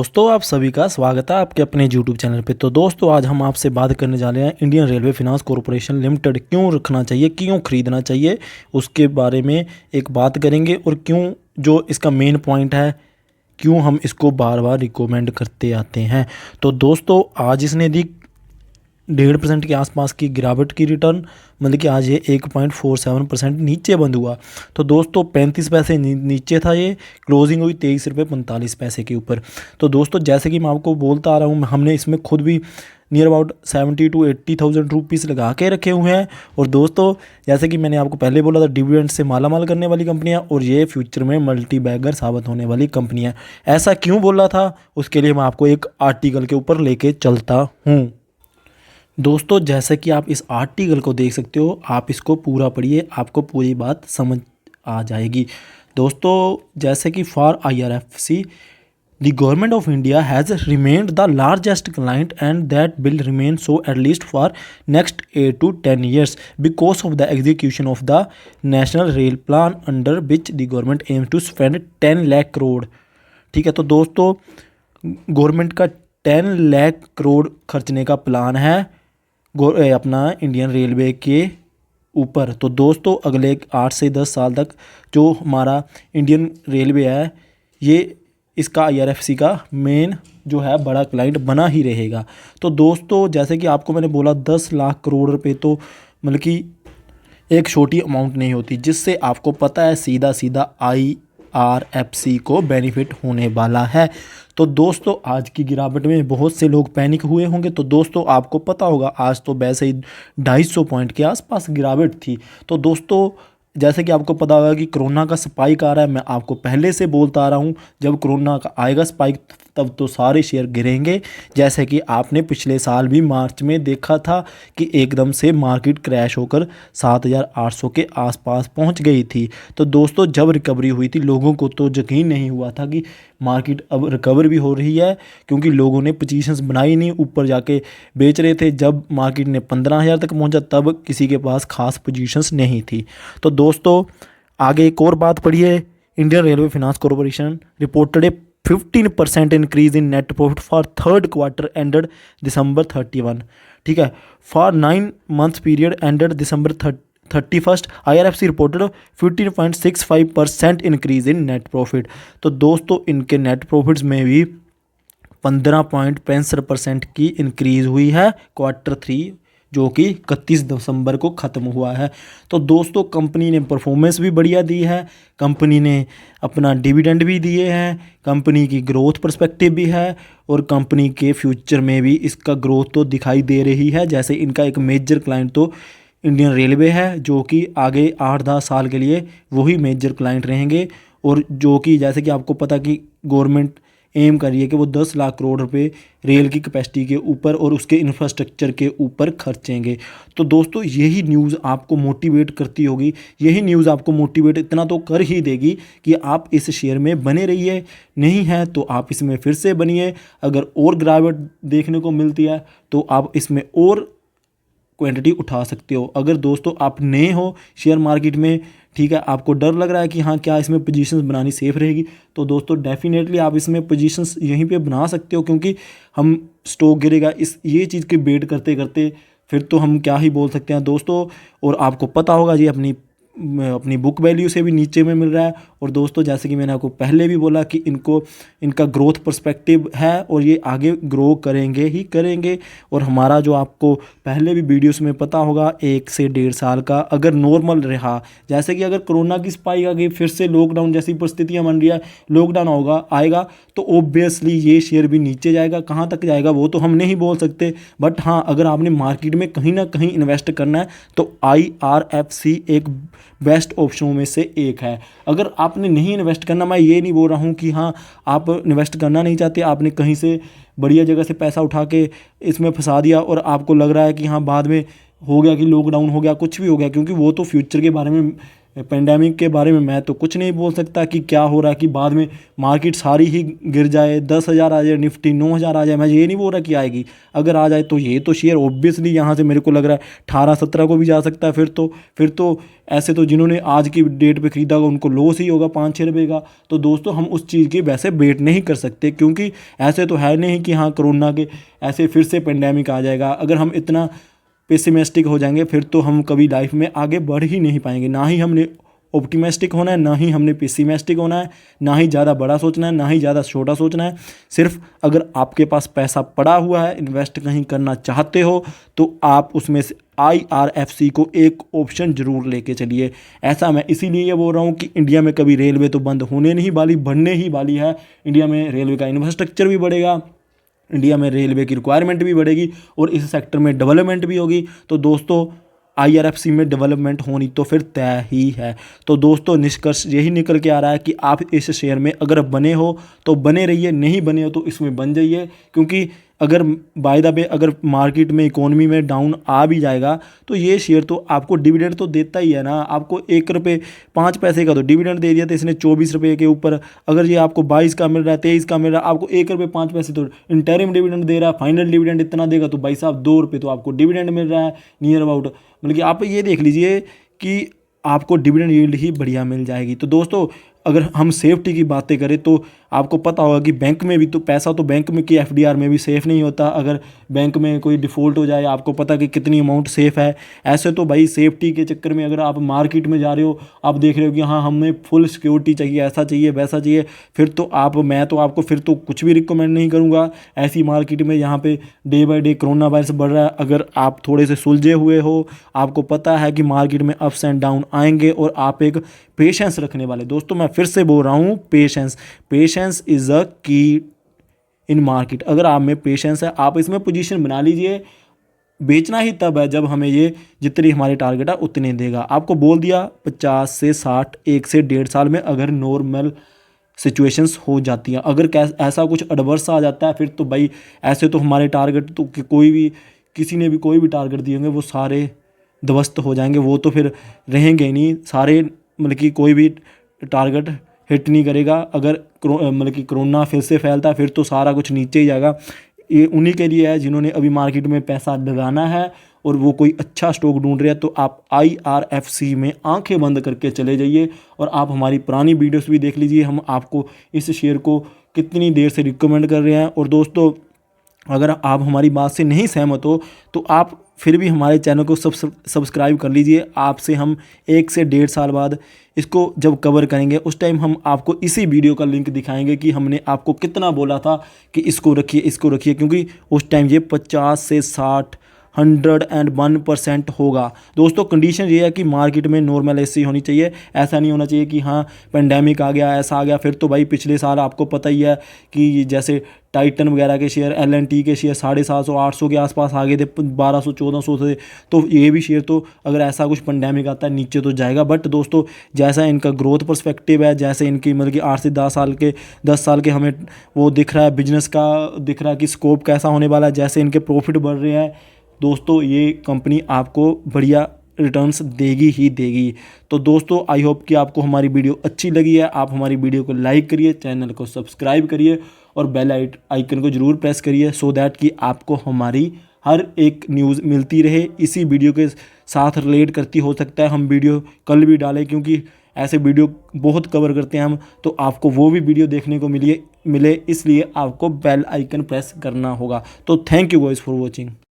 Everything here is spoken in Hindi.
दोस्तों आप सभी का स्वागत है आपके अपने YouTube चैनल पे। तो दोस्तों आज हम आपसे बात करने जा रहे हैं Indian railway finance corporation limited क्यों रखना चाहिए, क्यों खरीदना चाहिए, उसके बारे में एक बात करेंगे और क्यों जो इसका मेन पॉइंट है, क्यों हम इसको बार बार रिकमेंड करते आते हैं। तो दोस्तों आज इसने दी 1.5% के आसपास की गिरावट की रिटर्न, मतलब कि आज ये 1.47% नीचे बंद हुआ। तो दोस्तों 35 पैसे नीचे था, ये क्लोजिंग हुई 23 रुपये 45 पैसे के ऊपर। तो दोस्तों जैसे कि मैं आपको बोलता आ रहा हूँ, हमने इसमें खुद भी नियर अबाउट 70 to 80,000 रुपीज़ लगा के रखे हुए हैं। और दोस्तों जैसे कि मैंने आपको पहले बोला था, डिविडेंड से मालामाल करने वाली कंपनियां और ये फ्यूचर में मल्टी बैगर साबित होने वाली कंपनियां। ऐसा क्यों बोला था, उसके लिए मैं आपको एक आर्टिकल के ऊपर लेके चलता हूँ। दोस्तों जैसे कि आप इस आर्टिकल को देख सकते हो, आप इसको पूरा पढ़िए, आपको पूरी बात समझ आ जाएगी। दोस्तों जैसे कि for IRFC the government of India has remained the largest client and that will remain so at least for next 8 to 10 years because of the execution of the national rail plan under which the government aims to spend 10 lakh crore. ठीक है, तो दोस्तों गवर्नमेंट का 10 लाख करोड़ खर्चने का प्लान है अपना इंडियन रेलवे के ऊपर। तो दोस्तों अगले 8 से 10 साल तक जो हमारा इंडियन रेलवे है, ये इसका IRFC का मेन जो है बड़ा क्लाइंट बना ही रहेगा। तो दोस्तों जैसे कि आपको मैंने बोला 10 लाख करोड़ रुपए तो मतलब कि एक छोटी अमाउंट नहीं होती, जिससे आपको पता है सीधा सीधा IRFC को बेनिफिट होने वाला है। तो दोस्तों आज की गिरावट में बहुत से लोग पैनिक हुए होंगे। तो दोस्तों आपको पता होगा आज तो वैसे ही 250 पॉइंट के आसपास गिरावट थी। तो दोस्तों जैसे कि आपको पता होगा कि कोरोना का स्पाइक आ रहा है, मैं आपको पहले से बोलता आ रहा हूँ, जब कोरोना का आएगा स्पाइक तब तो सारे शेयर गिरेंगे। जैसे कि आपने पिछले साल भी मार्च में देखा था कि एकदम से मार्केट क्रैश होकर 7,800 के आसपास पहुंच गई थी। तो दोस्तों जब रिकवरी हुई थी, लोगों को तो यकीन नहीं हुआ था कि मार्केट अब रिकवर भी हो रही है, क्योंकि लोगों ने पोजीशंस बनाई नहीं, ऊपर जाके बेच रहे थे। जब मार्केट ने 15,000 तक पहुंचा तब किसी के पास खास पोजीशंस नहीं थी। तो दोस्तों आगे एक और बात पढ़िए, Indian railway finance corporation reported A 15% increase in net profit for third quarter ended December 31। ठीक है, for 9 month period ended December 31 IRFC reported 15.65% increase in net profit. तो दोस्तों इनके नेट प्रॉफिट्स में भी 15.65% की इंक्रीज हुई है Q3, जो कि 31 दिसंबर को ख़त्म हुआ है। तो दोस्तों कंपनी ने परफॉर्मेंस भी बढ़िया दी है, कंपनी ने अपना डिविडेंड भी दिए हैं, कंपनी की ग्रोथ पर्सपेक्टिव भी है और कंपनी के फ्यूचर में भी इसका ग्रोथ तो दिखाई दे रही है। जैसे इनका एक मेजर क्लाइंट तो इंडियन रेलवे है, जो कि आगे 8-10 साल के लिए वही मेजर क्लाइंट रहेंगे, और जो कि जैसे कि आपको पता कि गवर्नमेंट एम कर रही है कि वो 10 लाख करोड़ रुपए रेल की कैपेसिटी के ऊपर और उसके इंफ्रास्ट्रक्चर के ऊपर खर्चेंगे। तो दोस्तों यही न्यूज़ आपको मोटिवेट करती होगी, यही न्यूज़ आपको मोटिवेट इतना तो कर ही देगी कि आप इस शेयर में बने रहिए। नहीं है तो आप इसमें फिर से बनिए। अगर और गिरावट देखने को मिलती है तो आप इसमें और क्वांटिटी उठा सकते हो। अगर दोस्तों आप नए हो शेयर मार्केट में, ठीक है, आपको डर लग रहा है कि हाँ क्या इसमें पोजीशंस बनानी सेफ रहेगी, तो दोस्तों डेफिनेटली आप इसमें पोजीशंस यहीं पे बना सकते हो, क्योंकि हम स्टॉक गिरेगा ये चीज़ के वेट करते करते फिर तो हम क्या ही बोल सकते हैं दोस्तों। और आपको पता होगा जी अपनी बुक वैल्यू से भी नीचे में मिल रहा है। और दोस्तों जैसे कि मैंने आपको पहले भी बोला कि इनका ग्रोथ पर्सपेक्टिव है और ये आगे ग्रो करेंगे ही करेंगे। और हमारा जो आपको पहले भी वीडियोस में पता होगा 1 से 1.5 साल का अगर नॉर्मल रहा, जैसे कि अगर कोरोना की स्पाइक आ गई, फिर से लॉकडाउन जैसी परिस्थितियाँ बन रही है, लॉकडाउन आएगा तो ऑब्वियसली ये शेयर भी नीचे जाएगा। कहाँ तक जाएगा वो तो हम नहीं बोल सकते, बट हाँ अगर आपने मार्केट में कहीं ना कहीं इन्वेस्ट करना है तो IRFC एक बेस्ट ऑप्शनों में से एक है। अगर आपने नहीं इन्वेस्ट करना, मैं ये नहीं बोल रहा हूँ कि हाँ आप इन्वेस्ट करना नहीं चाहते, आपने कहीं से बढ़िया जगह से पैसा उठा के इसमें फंसा दिया और आपको लग रहा है कि हाँ बाद में हो गया कि लॉकडाउन हो गया, कुछ भी हो गया, क्योंकि वो तो फ्यूचर के बारे में पेंडेमिक के बारे में मैं तो कुछ नहीं बोल सकता कि क्या हो रहा है, कि बाद में मार्केट सारी ही गिर जाए, 10,000 आ जाए, निफ्टी 9,000 आ जाए। मैं ये नहीं बोल रहा कि आएगी, अगर आ जाए तो ये तो शेयर ऑब्वियसली यहाँ से मेरे को लग रहा है 18-17 को भी जा सकता है। फिर तो ऐसे तो जिन्होंने आज की डेट पे ख़रीदा होगा उनको लॉस ही होगा 5-6 रुपये का। तो दोस्तों हम उस चीज़ की वैसे वेट नहीं कर सकते, क्योंकि ऐसे तो है नहीं कि हाँ कोरोना के ऐसे फिर से पेंडेमिक आ जाएगा। अगर हम इतना पेसिमिस्टिक हो जाएंगे फिर तो हम कभी लाइफ में आगे बढ़ ही नहीं पाएंगे। ना ही हमने ऑप्टिमिस्टिक होना है, ना ही हमने पेसिमिस्टिक होना है, ना ही ज़्यादा बड़ा सोचना है, ना ही ज़्यादा छोटा सोचना है। सिर्फ अगर आपके पास पैसा पड़ा हुआ है, इन्वेस्ट कहीं करना चाहते हो, तो आप उसमें से IRFC को एक ऑप्शन ज़रूर लेके चलिए। ऐसा मैं इसीलिए ये बोल रहा हूँ कि इंडिया में कभी रेलवे तो बंद होने नहीं वाली, बढ़ने ही वाली है। इंडिया में रेलवे का इंफ्रास्ट्रक्चर भी बढ़ेगा, इंडिया में रेलवे की रिक्वायरमेंट भी बढ़ेगी और इस सेक्टर में डेवलपमेंट भी होगी। तो दोस्तों IRFC में डेवलपमेंट होनी तो फिर तय ही है। तो दोस्तों निष्कर्ष यही निकल के आ रहा है कि आप इस शेयर में अगर बने हो तो बने रहिए, नहीं बने हो तो इसमें बन जाइए। क्योंकि अगर बाय द वे अगर मार्केट में इकोनॉमी में डाउन आ भी जाएगा तो ये शेयर तो आपको डिविडेंड तो देता ही है ना। आपको 1 रुपये 5 पैसे का तो डिविडेंड दे दिया था इसने 24 रुपये के ऊपर। अगर ये आपको 22 का मिल रहा है, 23 का मिल रहा है, आपको 1 रुपये 5 पैसे तो इंटरिम डिविडेंड दे रहा है, फाइनल डिविडेंड इतना देगा तो भाई साहब 2 रुपये तो आपको डिविडेंड मिल रहा है नियर अबाउट। मतलब कि आप ये देख लीजिए कि आपको डिविडेंड यील्ड ही बढ़िया मिल जाएगी। तो दोस्तों अगर हम सेफ्टी की बातें करें तो आपको पता होगा कि बैंक में भी तो पैसा तो बैंक में की FDR में भी सेफ़ नहीं होता। अगर बैंक में कोई डिफ़ॉल्ट हो जाए, आपको पता कि कितनी अमाउंट सेफ़ है। ऐसे तो भाई सेफ्टी के चक्कर में अगर आप मार्केट में जा रहे हो, आप देख रहे हो कि हाँ हमें फुल सिक्योरिटी चाहिए, ऐसा चाहिए वैसा चाहिए, फिर तो मैं तो आपको फिर तो कुछ भी रिकमेंड नहीं करूँगा ऐसी मार्केट में यहाँ पे day by day corona virus बढ़ रहा है। अगर आप थोड़े से सुलझे हुए हो, आपको पता है कि मार्केट में अप्स एंड डाउन आएंगे और आप एक पेशेंस रखने वाले, दोस्तों मैं फिर से बोल रहा हूँ पेशेंस इज़ अ की इन मार्केट। अगर आप में पेशेंस है, आप इसमें पोजीशन बना लीजिए। बेचना ही तब है जब हमें ये जितनी हमारे टारगेट है उतने देगा। आपको बोल दिया 50 से 60, 1 से 1.5 साल में अगर नॉर्मल सिचुएशंस हो जाती हैं, अगर ऐसा कुछ एडवर्स आ जाता है फिर तो भाई ऐसे तो हमारे टारगेट तो किसी ने भी कोई भी टारगेट दिए होंगे वो सारे ध्वस्त हो जाएंगे, वो तो फिर रहेंगे ही नहीं सारे। मतलब कि कोई भी टारगेट हिट नहीं करेगा। अगर मतलब कि कोरोना फिर से फैलता है फिर तो सारा कुछ नीचे ही जाएगा। ये उन्हीं के लिए है जिन्होंने अभी मार्केट में पैसा लगाना है और वो कोई अच्छा स्टॉक ढूंढ रहे हैं। तो आप IRFC में आंखें बंद करके चले जाइए और आप हमारी पुरानी वीडियोस भी देख लीजिए, हम आपको इस शेयर को कितनी देर से रिकमेंड कर रहे हैं। और दोस्तों अगर आप हमारी बात से नहीं सहमत हो तो आप फिर भी हमारे चैनल को सब्सक्राइब कर लीजिए। आपसे हम 1 से 1.5 साल बाद इसको जब कवर करेंगे उस टाइम हम आपको इसी वीडियो का लिंक दिखाएंगे कि हमने आपको कितना बोला था कि इसको रखिए, क्योंकि उस टाइम ये 50 से 60 101% होगा। दोस्तों कंडीशन ये है कि मार्केट में नॉर्मल ऐसी होनी चाहिए। ऐसा नहीं होना चाहिए कि हाँ पेंडेमिक आ गया, ऐसा आ गया। फिर तो भाई पिछले साल आपको पता ही है कि जैसे टाइटन वगैरह के शेयर, LNT के शेयर 750-800 के आसपास आ गए थे, 1200-1400 से। तो ये भी शेयर तो अगर ऐसा कुछ पेंडेमिक आता है नीचे तो जाएगा। बट दोस्तों जैसा इनका ग्रोथ पर्सपेक्टिव है, जैसे इनकी मतलब कि 8 से 10 साल के हमें वो दिख रहा है, बिजनेस का दिख रहा है कि स्कोप कैसा होने वाला है, जैसे इनके प्रॉफिट बढ़ रहे हैं, दोस्तों ये कंपनी आपको बढ़िया रिटर्न्स देगी ही देगी। तो दोस्तों आई होप कि आपको हमारी वीडियो अच्छी लगी है। आप हमारी वीडियो को लाइक करिए, चैनल को सब्सक्राइब करिए और बेल आइकन को ज़रूर प्रेस करिए सो दैट कि आपको हमारी हर एक न्यूज़ मिलती रहे। इसी वीडियो के साथ रिलेट करती हो सकता है हम वीडियो कल भी डालें, क्योंकि ऐसे वीडियो बहुत कवर करते हैं हम, तो आपको वो भी वीडियो देखने को मिले, इसलिए आपको बेल आइकन प्रेस करना होगा। तो thank you guys for watching.